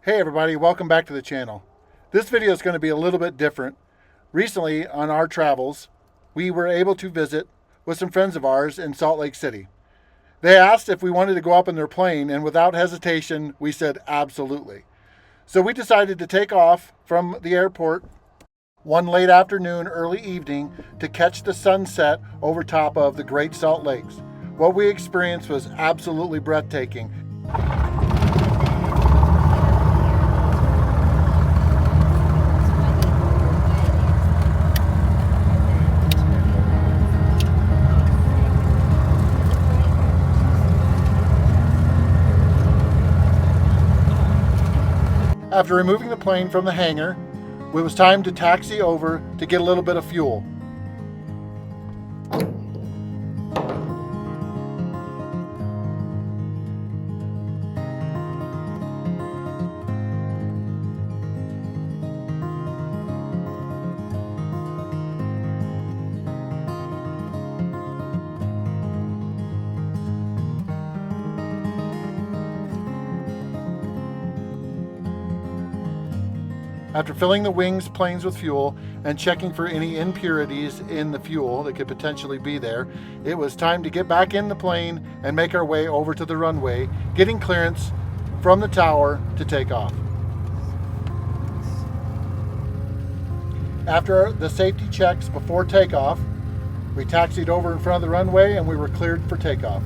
Hey everybody, welcome back to the channel. This video is going to be a little bit different. Recently on our travels, we were able to visit with some friends of ours in Salt Lake City. They asked if we wanted to go up in their plane, and without hesitation, we said absolutely. So we decided to take off from the airport one late afternoon, early evening to catch the sunset over top of the Great Salt Lakes. What we experienced was absolutely breathtaking. After removing the plane from the hangar, it was time to taxi over to get a little bit of fuel. After filling the wings planes with fuel and checking for any impurities in the fuel that could potentially be there, it was time to get back in the plane and make our way over to the runway, getting clearance from the tower to take off. After the safety checks before takeoff, we taxied over in front of the runway and we were cleared for takeoff.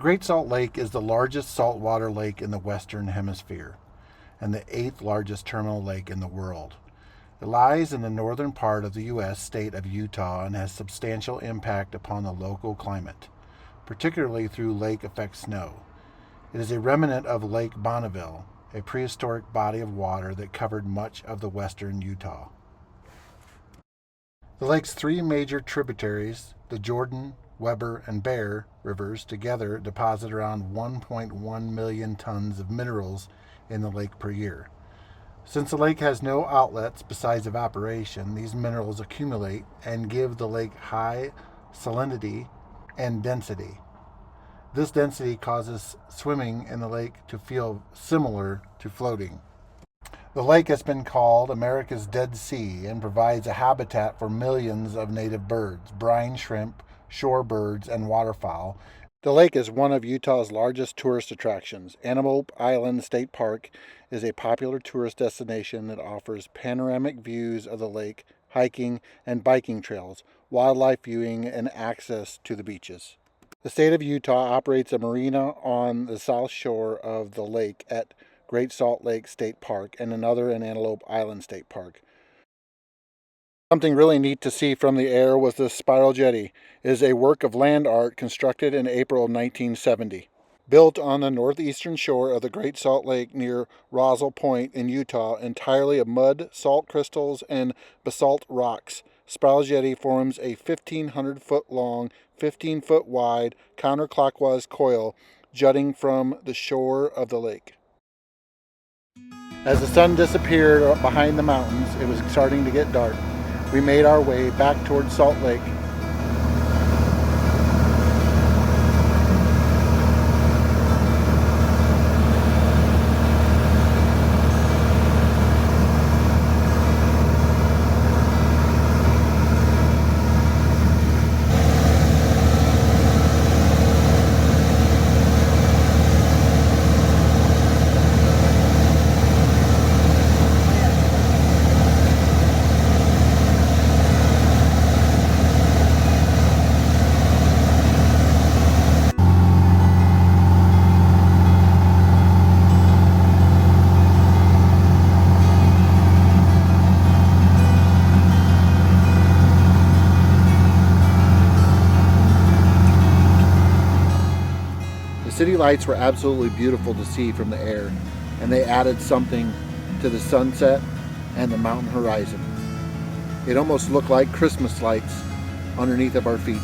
The Great Salt Lake is the largest saltwater lake in the Western Hemisphere and the 8th largest terminal lake in the world. It lies in the northern part of the U.S. state of Utah and has substantial impact upon the local climate, particularly through lake effect snow. It is a remnant of Lake Bonneville, a prehistoric body of water that covered much of the western Utah. The lake's three major tributaries, the Jordan, Weber, and Bear rivers, together deposit around 1.1 million tons of minerals in the lake per year. Since the lake has no outlets besides evaporation, these minerals accumulate and give the lake high salinity and density. This density causes swimming in the lake to feel similar to floating. The lake has been called America's Dead Sea and provides a habitat for millions of native birds, brine shrimp, shorebirds, and waterfowl. The lake is one of Utah's largest tourist attractions. Antelope Island State Park is a popular tourist destination that offers panoramic views of the lake, hiking and biking trails, wildlife viewing, and access to the beaches. The state of Utah operates a marina on the south shore of the lake at Great Salt Lake State Park and another in Antelope Island State Park. Something really neat to see from the air was the spiral jetty. It is a work of land art constructed in April of 1970. Built on the northeastern shore of the Great Salt Lake near Roswell Point in Utah, entirely of mud, salt crystals, and basalt rocks, Spiral Jetty forms a 1,500-foot long, 15-foot wide, counterclockwise coil jutting from the shore of the lake. As the sun disappeared behind the mountains, it was starting to get dark. We made our way back towards Salt Lake. City lights were absolutely beautiful to see from the air, and they added something to the sunset and the mountain horizon. It almost looked like Christmas lights underneath of our feet.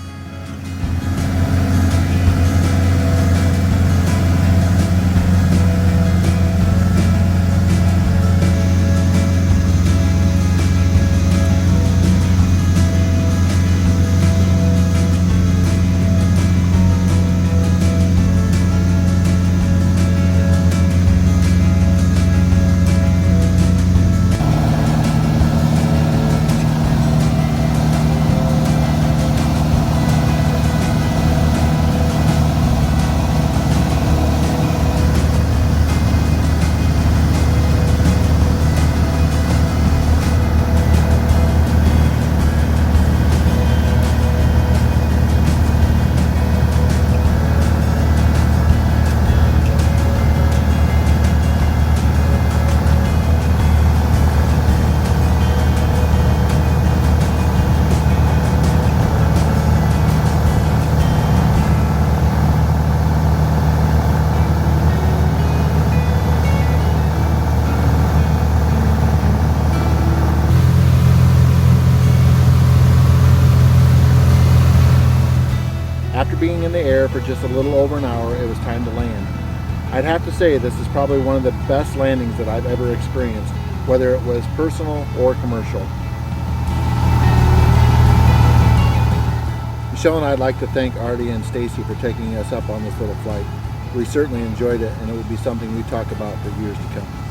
After being in the air for just a little over an hour, it was time to land. I'd have to say this is probably one of the best landings that I've ever experienced, whether it was personal or commercial. Michelle and I'd like to thank Artie and Stacy for taking us up on this little flight. We certainly enjoyed it, and it would be something we talk about for years to come.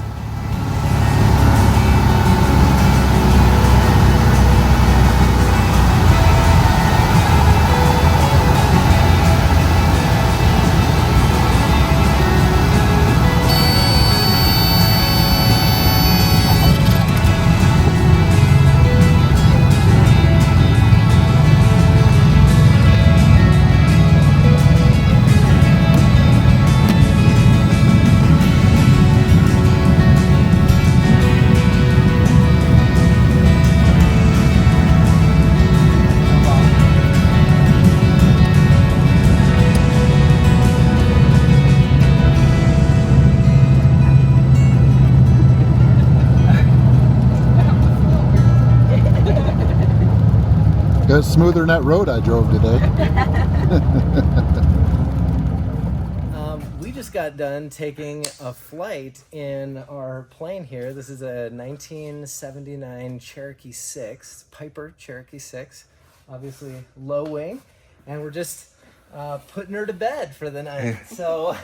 Got smoother than that road I drove today. We just got done taking a flight in our plane here. This is a 1979 Cherokee 6, Piper Cherokee 6, obviously low wing, and we're just putting her to bed for the night. So,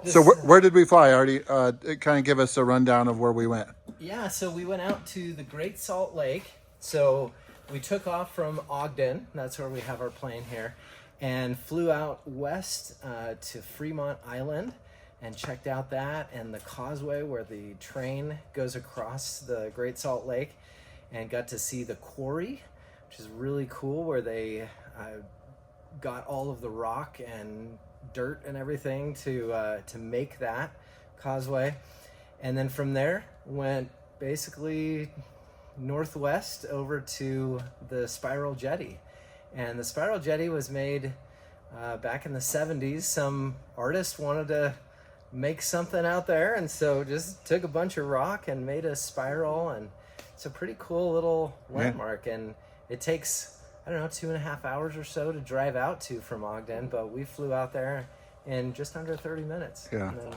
So where did we fly, Artie? Kind of give us a rundown of where we went. Yeah, so we went out to the Great Salt Lake. So we took off from Ogden, that's where we have our plane here, and flew out west to Fremont Island and checked out that and the causeway where the train goes across the Great Salt Lake, and got to see the quarry, which is really cool, where they got all of the rock and dirt and everything to make that causeway. And then from there went basically northwest over to the Spiral Jetty. And the Spiral Jetty was made back in the 70s. Some artist wanted to make something out there, and so just took a bunch of rock and made a spiral, and it's a pretty cool little landmark. And it takes, I don't know, 2.5 hours or so to drive out to from Ogden, but we flew out there in just under 30 minutes. Yeah. And then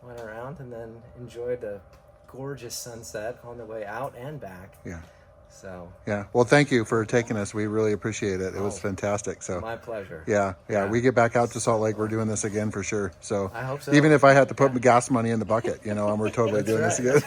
went around and then enjoyed a gorgeous sunset on the way out and back. Yeah. So. Yeah. Well, thank you for taking us. We really appreciate it. It was fantastic. So. My pleasure. Yeah. We get back out to Salt Lake, we're doing this again for sure. So. I hope so. Even if I had to put gas money in the bucket, and we're totally doing this again.